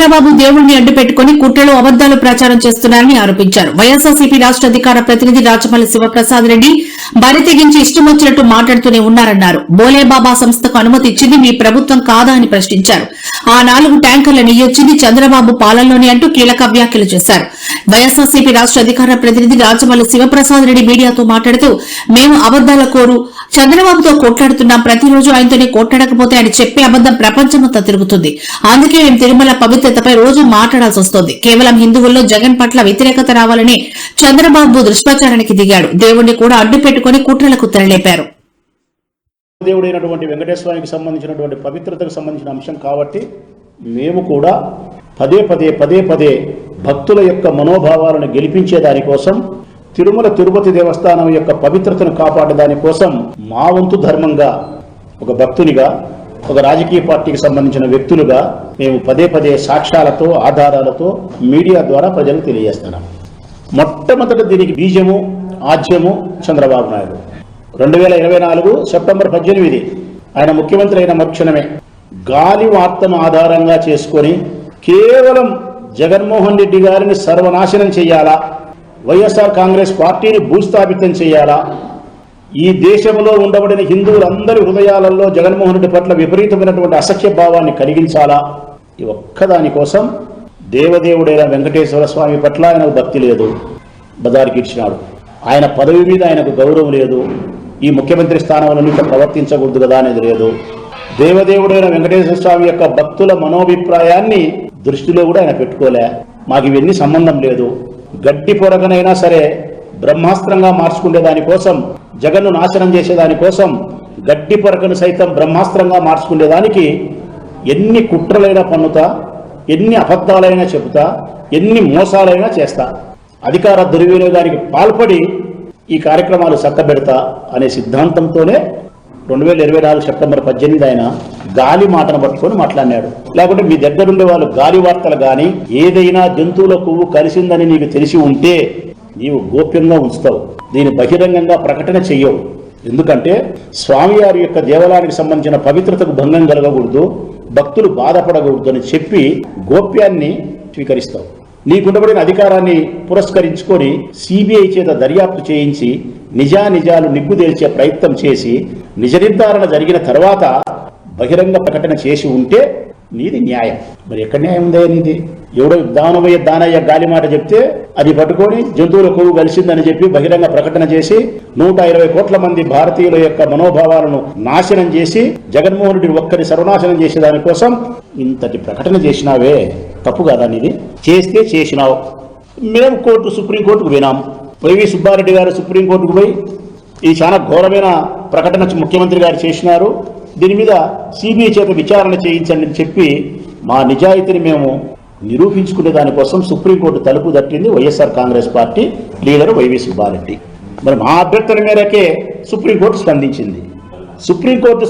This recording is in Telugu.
చంద్రబాబు దేవుణ్ణి అడ్డుపెట్టుకుని కుట్రలు అబద్దాలు ప్రచారం చేస్తున్నారని ఆరోపించారు. వైఎస్ఆర్సీపీ రాష్ట్ర అధికార ప్రతినిధి రాచమల్లి శివప్రసాద్ రెడ్డి బరి తెగించి ఇష్టం వచ్చినట్టు మాట్లాడుతూనే ఉన్నారన్నారు. బోలేబాబా సంస్థకు అనుమతి ఇచ్చింది మీ ప్రభుత్వం కాదా అని ప్రశ్నించారు. ఆ 4 ట్యాంకర్ల నెయ్యొచ్చింది చంద్రబాబు పాలనలోని అంటూ కీలక వ్యాఖ్యలు చేశారు. వైఎస్ఆర్సీపీ రాష్ట్ర అధికార ప్రతినిధి రాచమల్లి శివప్రసాద్ రెడ్డి మీడియాతో మాట్లాడుతూ మేము అబద్దాల కోరు చంద్రబాబుతో కొట్లాడుతున్నాం. ప్రతిరోజు ఆయనతోనే కొట్లాడకపోతే ఆయన చెప్పే అబద్దం ప్రపంచమంతా తిరుగుతుంది. అందుకే మేము తిరుమల పవిత్రతపై రోజు మాట్లాడాల్సి వస్తోంది. కేవలం హిందువుల్లో జగన్ పట్ల వ్యతిరేకత రావాలని చంద్రబాబు దుష్ప్రచారానికి దిగాడు. దేవుణ్ణి కూడా అడ్డు పెట్టుకుని కుట్రలకు తెరలేపారు. దేవుడైనటువంటి వెంకటేశ్వరానికి సంబంధించినటువంటి పవిత్రతకు సంబంధించిన అంశం కాబట్టి మేము కూడా పదే పదే భక్తుల యొక్క మనోభావాలను గెలిపించే దానికోసం తిరుమల తిరుపతి దేవస్థానం యొక్క పవిత్రతను కాపాడే దానికోసం మా వంతు ధర్మంగా ఒక భక్తునిగా ఒక రాజకీయ పార్టీకి సంబంధించిన వ్యక్తులుగా మేము పదే సాక్ష్యాలతో ఆధారాలతో మీడియా ద్వారా ప్రజలకు తెలియజేస్తున్నాం. మొట్టమొదటి దీనికి బీజము ఆజ్యము చంద్రబాబు నాయుడు. 2024 సెప్టెంబర్ 18 ఆయన ముఖ్యమంత్రి అయిన మరుక్షణమే గాలి వార్తను ఆధారంగా చేసుకొని కేవలం జగన్మోహన్ రెడ్డి గారిని సర్వనాశనం చేయాలా, వైఎస్ఆర్ కాంగ్రెస్ పార్టీని భూస్థాపితం చేయాలా, ఈ దేశంలో ఉండబడిన హిందువులందరి హృదయాలలో జగన్మోహన్ రెడ్డి పట్ల విపరీతమైనటువంటి అసఖ్య భావాన్ని కలిగించాలా, ఈ ఒక్కదాని కోసం దేవదేవుడైన వెంకటేశ్వర స్వామి పట్ల ఆయనకు భక్తి లేదు, బజారుకి ఇచ్చినాడు. ఆయన పదవి మీద ఆయనకు గౌరవం లేదు, ఈ ముఖ్యమంత్రి స్థానంలో ఇట్లా ప్రవర్తించకూడదు కదా అనేది లేదు. దేవదేవుడైన వెంకటేశ్వర స్వామి యొక్క భక్తుల మనోభిప్రాయాన్ని దృష్టిలో కూడా ఆయన పెట్టుకోలే. మాకు ఇవన్నీ సంబంధం లేదు, గడ్డి పొరగనైనా సరే బ్రహ్మాస్త్రంగా మార్చుకునే దానికోసం, జగన్ను నాశనం చేసేదానికోసం గడ్డి పొరకను సైతం బ్రహ్మాస్త్రంగా మార్చుకునేదానికి ఎన్ని కుట్రలైనా పన్నుతా, ఎన్ని అబద్ధాలైనా చెబుతా, ఎన్ని మోసాలైనా చేస్తా, అధికార దుర్వినియోగానికి పాల్పడి ఈ కార్యక్రమాలు చక్కబెడతా అనే సిద్ధాంతంతోనే 2024 సెప్టెంబర్ 18 ఆయన గాలి మాటను పట్టుకొని మాట్లాడినాడు. లేకుంటే మీ దగ్గరుండే వాళ్ళు గాలి వార్తలు కానీ ఏదైనా జంతువుల కొవ్వు కలిసిందని నీకు తెలిసి ఉంటే నీవు గోప్యంగా ఉంచుతావు, దీన్ని బహిరంగంగా ప్రకటన చెయ్యవు. ఎందుకంటే స్వామివారి యొక్క దేవాలయానికి సంబంధించిన పవిత్రతకు భంగం కలగకూడదు, భక్తులు బాధపడకూడదు అని చెప్పి గోప్యాన్ని స్వీకరిస్తావు. నీకుండబడిన అధికారాన్ని పురస్కరించుకొని సిబిఐ చేత దర్యాప్తు చేయించి నిజానిజాలు నిగ్గుదేల్చే ప్రయత్నం చేసి నిజ నిర్ధారణ జరిగిన తర్వాత బహిరంగ ప్రకటన చేసి ఉంటే నీది న్యాయం. మరి ఎక్కడ న్యాయం ఉందే నీది? ఎవడో దానయ్య గాలి మాట చెప్తే అది పట్టుకొని జంతువుల కొవ్వు కలిసిందని చెప్పి బహిరంగ ప్రకటన చేసి 120 కోట్ల మంది భారతీయుల యొక్క మనోభావాలను నాశనం చేసి జగన్మోహన్ రెడ్డి ఒక్కరి సర్వనాశనం చేసే దానికోసం ఇంతటి ప్రకటన చేసినావే, తప్పు కదా నీది? చేస్తే చేసినావు. మేము సుప్రీంకోర్టుకు పోయినాం. వైవి సుబ్బారెడ్డి గారు సుప్రీంకోర్టుకు పోయి ఇది చాలా ఘోరమైన ప్రకటన ముఖ్యమంత్రి గారు చేసినారు, దీని మీద సిబిఐ చేత విచారణ చేయించండి అని చెప్పి మా నిజాయితీని మేము నిరూపించుకునే దానికోసం సుప్రీంకోర్టు తలుపు తట్టింది వైఎస్ఆర్ కాంగ్రెస్ పార్టీ లీడర్ వైవి సుబ్బారెడ్డి. మరి మా అభ్యర్థన మేరకే సుప్రీంకోర్టు స్పందించింది. సుప్రీంకోర్టు